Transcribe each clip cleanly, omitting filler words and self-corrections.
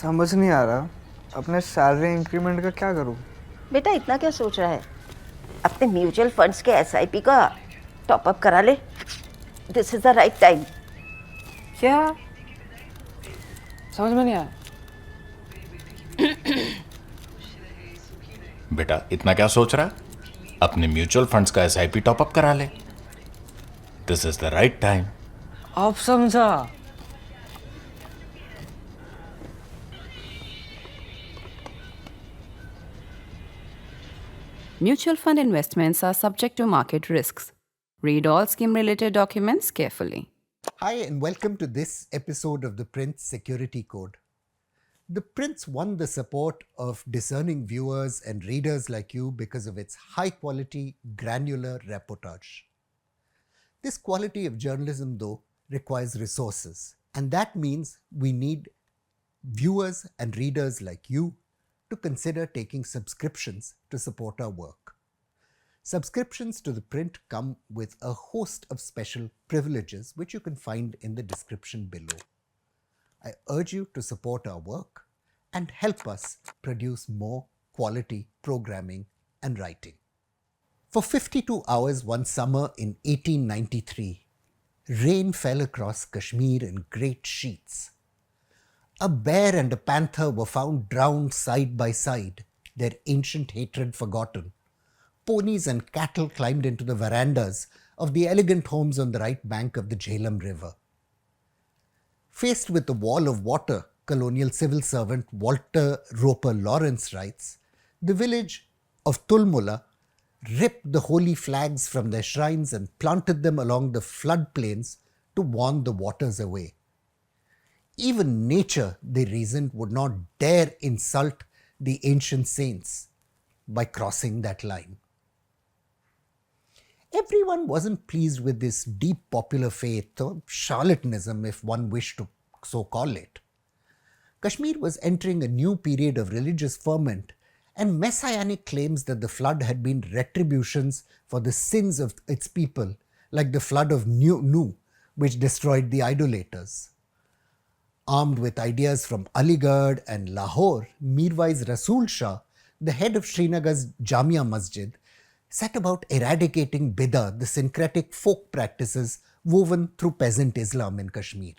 समझ नहीं आ रहा अपने सैलरी इंक्रीमेंट का क्या करूं। बेटा इतना क्या सोच रहा है, अपने म्यूचुअल फंड्स के एसआईपी का टॉप अप करा ले। This is the right time. क्या समझ में नहीं आया। बेटा इतना क्या सोच रहा है, अपने म्यूचुअल फंड्स का एसआईपी टॉपअप करा ले। This is the right time. अब समझा। Mutual fund investments are subject to market risks. Read all scheme-related documents carefully. Hi and welcome to this episode of the Print Security Code. The Prints won the support of discerning viewers and readers like you because of its high quality, granular reportage. This quality of journalism though requires resources, and that means we need viewers and readers like you to consider taking subscriptions to support our work. Subscriptions to the Print come with a host of special privileges which you can find in the description below. I urge you to support our work and help us produce more quality programming and writing. For 52 hours one summer in 1893, rain fell across Kashmir in great sheets. A bear and a panther were found drowned side by side, their ancient hatred forgotten. Ponies and cattle climbed into the verandas of the elegant homes on the right bank of the Jhelum River. Faced with a wall of water, colonial civil servant Walter Roper Lawrence writes, the village of Tulmula ripped the holy flags from their shrines and planted them along the floodplains to warn the waters away. Even nature, they reasoned, would not dare insult the ancient saints by crossing that line. Everyone wasn't pleased with this deep popular faith, or charlatanism if one wished to so call it. Kashmir was entering a new period of religious ferment, and messianic claims that the flood had been retributions for the sins of its people, like the flood of Nu, which destroyed the idolaters. Armed with ideas from Aligarh and Lahore, Mirwaiz Rasool Shah, the head of Srinagar's Jamia Masjid, set about eradicating Bid'ah, the syncretic folk practices woven through peasant Islam in Kashmir.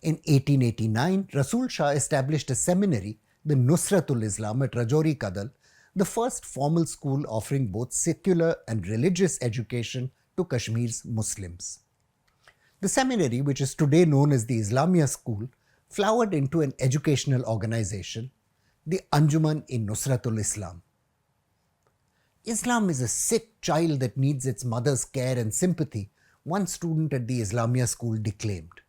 In 1889, Rasool Shah established a seminary, the Nusratul Islam at Rajouri Kadal, the first formal school offering both secular and religious education to Kashmir's Muslims. The seminary, which is today known as the Islamia School, flowered into an educational organization, the Anjuman-e-Nusratul Islam. Islam is a sick child that needs its mother's care and sympathy, one student at the Islamia School declaimed.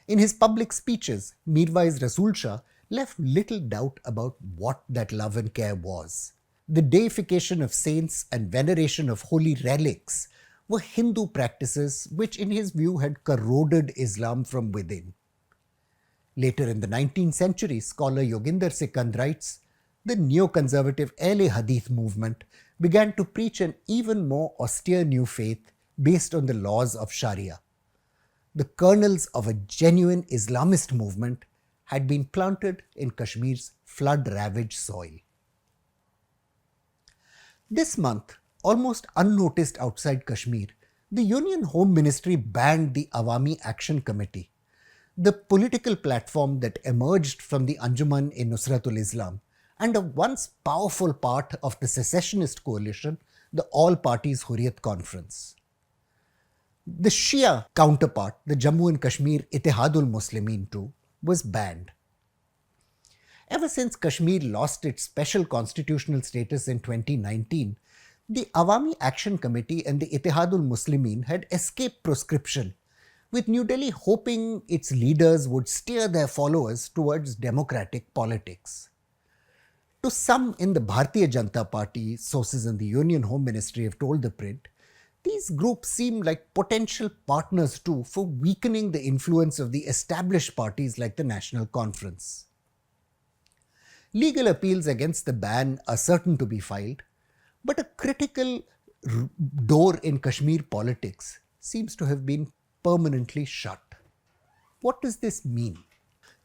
In his public speeches, Mirwaiz Rasool Shah left little doubt about what that love and care was. The deification of saints and veneration of holy relics were Hindu practices which in his view had corroded Islam from within. Later in the 19th century, scholar Yoginder Sikand writes, the neoconservative Ahle Hadith movement began to preach an even more austere new faith based on the laws of Sharia. The kernels of a genuine Islamist movement had been planted in Kashmir's flood-ravaged soil. This month, almost unnoticed outside Kashmir, the Union Home Ministry banned the Awami Action Committee, the political platform that emerged from the Anjuman-e-Nusratul Islam and a once powerful part of the secessionist coalition, the All Parties Hurriyat Conference. The Shia counterpart, the Jammu and Kashmir Ittihadul Muslimin too, was banned. Ever since Kashmir lost its special constitutional status in 2019, the Awami Action Committee and the Ittihadul Muslimin had escaped proscription, with New Delhi hoping its leaders would steer their followers towards democratic politics. To some in the Bharatiya Janata Party, sources in the Union Home Ministry have told The Print, these groups seem like potential partners too for weakening the influence of the established parties like the National Conference. Legal appeals against the ban are certain to be filed, but a critical door in Kashmir politics seems to have been permanently shut. What does this mean?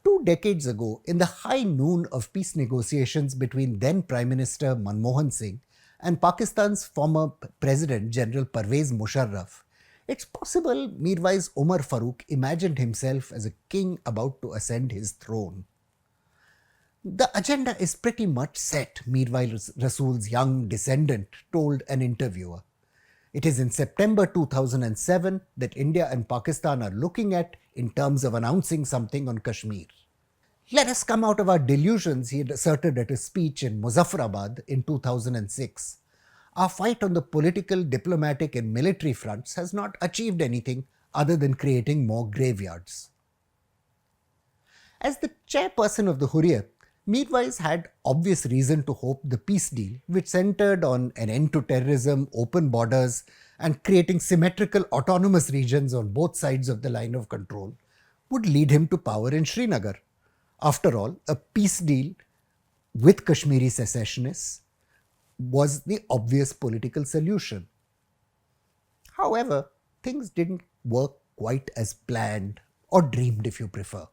2 decades ago, in the high noon of peace negotiations between then Prime Minister Manmohan Singh and Pakistan's former President General Pervez Musharraf, it's possible Mirwaiz Umar Farooq imagined himself as a king about to ascend his throne. The agenda is pretty much set, Mirwaiz Rasool's young descendant told an interviewer. It is in September 2007 that India and Pakistan are looking at in terms of announcing something on Kashmir. Let us come out of our delusions, he had asserted at a speech in Muzaffarabad in 2006. Our fight on the political, diplomatic and military fronts has not achieved anything other than creating more graveyards. As the chairperson of the Hurriyat, Mirwaiz had obvious reason to hope the peace deal, which centered on an end to terrorism, open borders, and creating symmetrical autonomous regions on both sides of the line of control, would lead him to power in Srinagar. After all, a peace deal with Kashmiri secessionists was the obvious political solution. However, things didn't work quite as planned, or dreamed if you prefer.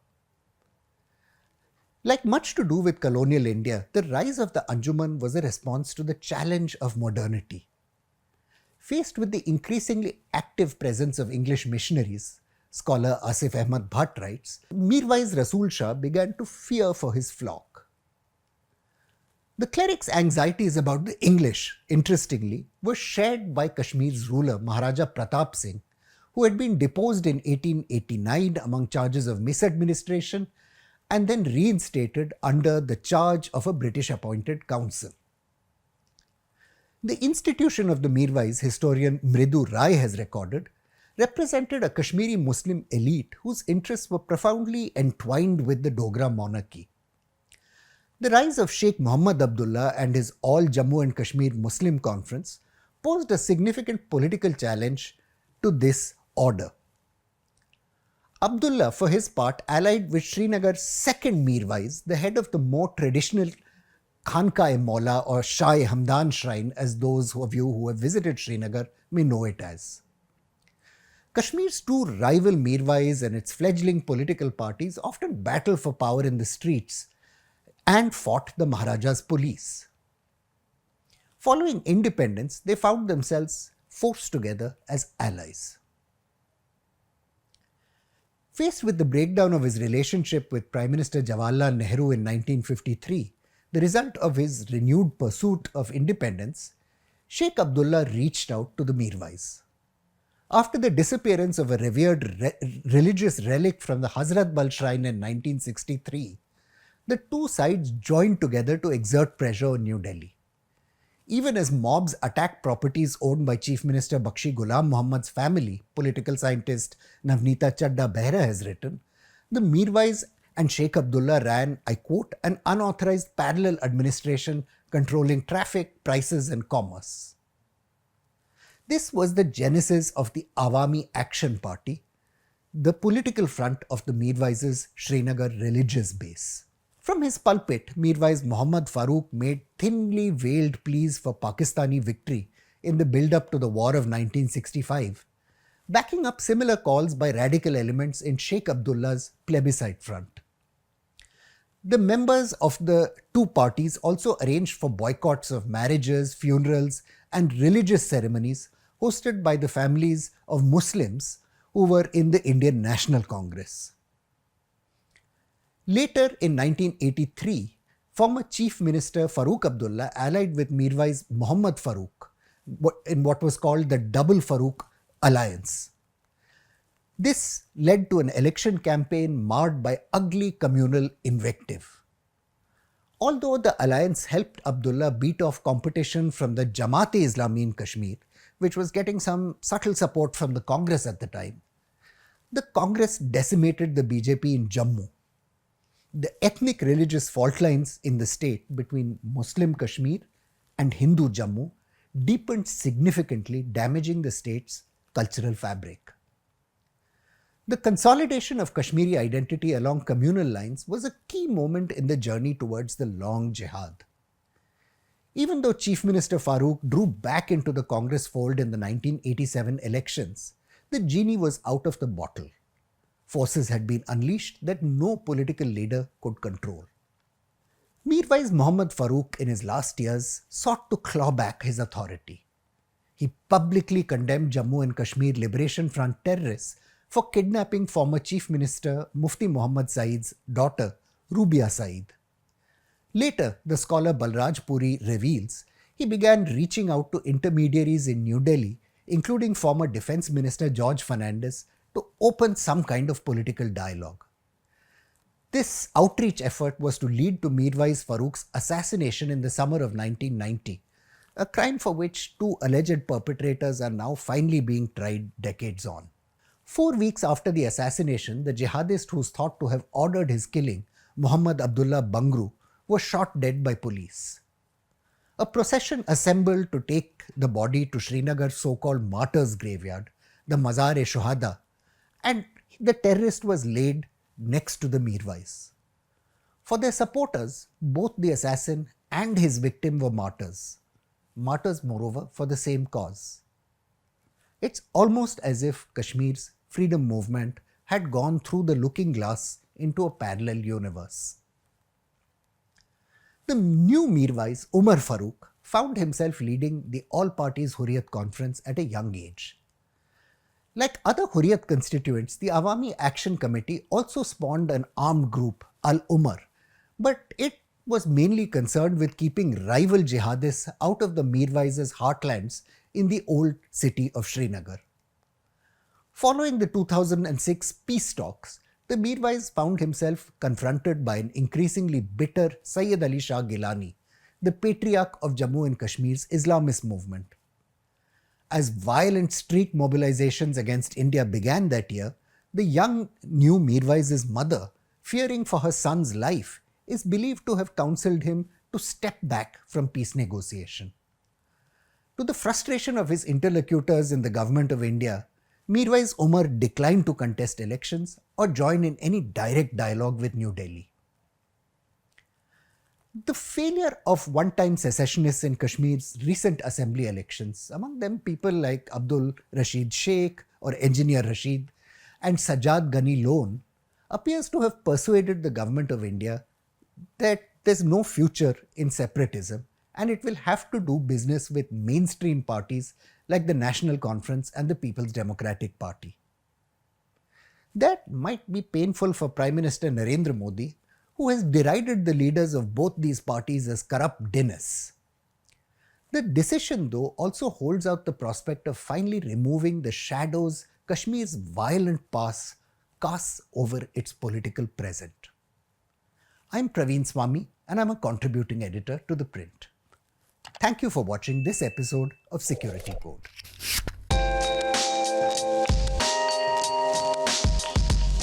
Like much to do with colonial India, the rise of the Anjuman was a response to the challenge of modernity. Faced with the increasingly active presence of English missionaries, scholar Asif Ahmad Bhatt writes, Mirwaiz Rasool Shah began to fear for his flock. The cleric's anxieties about the English, interestingly, were shared by Kashmir's ruler Maharaja Pratap Singh, who had been deposed in 1889 among charges of misadministration and then reinstated under the charge of a British-appointed council. The institution of the Mirwaiz, historian Mridu Rai has recorded, represented a Kashmiri Muslim elite whose interests were profoundly entwined with the Dogra monarchy. The rise of Sheikh Muhammad Abdullah and his All Jammu and Kashmir Muslim Conference posed a significant political challenge to this order. Abdullah, for his part, allied with Srinagar's second Mirwaiz, the head of the more traditional Khanka-e-Maula or Shah-e-Hamdan shrine, as those of you who have visited Srinagar may know it as. Kashmir's two rival Mirwaiz and its fledgling political parties often battled for power in the streets and fought the Maharaja's police. Following independence, they found themselves forced together as allies. Faced with the breakdown of his relationship with Prime Minister Jawaharlal Nehru in 1953, the result of his renewed pursuit of independence, Sheikh Abdullah reached out to the Mirwaiz. After the disappearance of a revered religious relic from the Hazrat Bal shrine in 1963, the two sides joined together to exert pressure on New Delhi. Even as mobs attacked properties owned by Chief Minister Bakshi Ghulam Muhammad's family, political scientist Navneeta Chadda Behra has written, the Mirwaiz and Sheikh Abdullah ran, I quote, an unauthorized parallel administration controlling traffic, prices and commerce. This was the genesis of the Awami Action Party, the political front of the Mirwaiz's Srinagar religious base. From his pulpit, Mirwaiz Muhammad Farooq made thinly veiled pleas for Pakistani victory in the build-up to the War of 1965, backing up similar calls by radical elements in Sheikh Abdullah's plebiscite front. The members of the two parties also arranged for boycotts of marriages, funerals, and religious ceremonies hosted by the families of Muslims who were in the Indian National Congress. Later in 1983, former Chief Minister Farooq Abdullah allied with Mirwaiz Muhammad Farooq in what was called the Double Farooq Alliance. This led to an election campaign marred by ugly communal invective. Although the alliance helped Abdullah beat off competition from the Jamaat-e-Islami in Kashmir, which was getting some subtle support from the Congress at the time, the Congress decimated the BJP in Jammu. The ethnic religious fault lines in the state between Muslim Kashmir and Hindu Jammu deepened significantly, damaging the state's cultural fabric. The consolidation of Kashmiri identity along communal lines was a key moment in the journey towards the long jihad. Even though Chief Minister Farooq drew back into the Congress fold in the 1987 elections, the genie was out of the bottle. Forces had been unleashed that no political leader could control. Mirwaiz Umar Farooq in his last years sought to claw back his authority. He publicly condemned Jammu and Kashmir Liberation Front terrorists for kidnapping former Chief Minister Mufti Muhammad Saeed's daughter, Rubia Saeed. Later, the scholar Balraj Puri reveals he began reaching out to intermediaries in New Delhi, including former Defence Minister George Fernandes, to open some kind of political dialogue. This outreach effort was to lead to Mirwaiz Farooq's assassination in the summer of 1990, a crime for which two alleged perpetrators are now finally being tried decades on. 4 weeks after the assassination, the jihadist who is thought to have ordered his killing, Muhammad Abdullah Bangru, was shot dead by police. A procession assembled to take the body to Srinagar's so-called martyrs' graveyard, the Mazar-e-Shuhada, and the terrorist was laid next to the Mirwaiz. For their supporters, both the assassin and his victim were martyrs. Martyrs, moreover, for the same cause. It's almost as if Kashmir's freedom movement had gone through the looking glass into a parallel universe. The new Mirwaiz, Umar Farooq, found himself leading the All Parties Hurriyat Conference at a young age. Like other Hurriyat constituents, the Awami Action Committee also spawned an armed group, Al-Umar, but it was mainly concerned with keeping rival jihadists out of the Mirwaiz's heartlands in the old city of Srinagar. Following the 2006 peace talks, the Mirwaiz found himself confronted by an increasingly bitter Sayyid Ali Shah Gilani, the patriarch of Jammu and Kashmir's Islamist movement. As violent street mobilizations against India began that year, the young new Mirwaiz's mother, fearing for her son's life, is believed to have counseled him to step back from peace negotiation. To the frustration of his interlocutors in the government of India, Mirwaiz Umar declined to contest elections or join in any direct dialogue with New Delhi. The failure of one-time secessionists in Kashmir's recent assembly elections, among them people like Abdul Rashid Sheikh or Engineer Rashid and Sajjad Ghani Lone, appears to have persuaded the government of India that there's no future in separatism and it will have to do business with mainstream parties like the National Conference and the People's Democratic Party. That might be painful for Prime Minister Narendra Modi, who has derided the leaders of both these parties as corrupt dinners. The decision, though, also holds out the prospect of finally removing the shadows Kashmir's violent past casts over its political present. I'm Praveen Swami and I'm a contributing editor to ThePrint. Thank you for watching this episode of Security Code.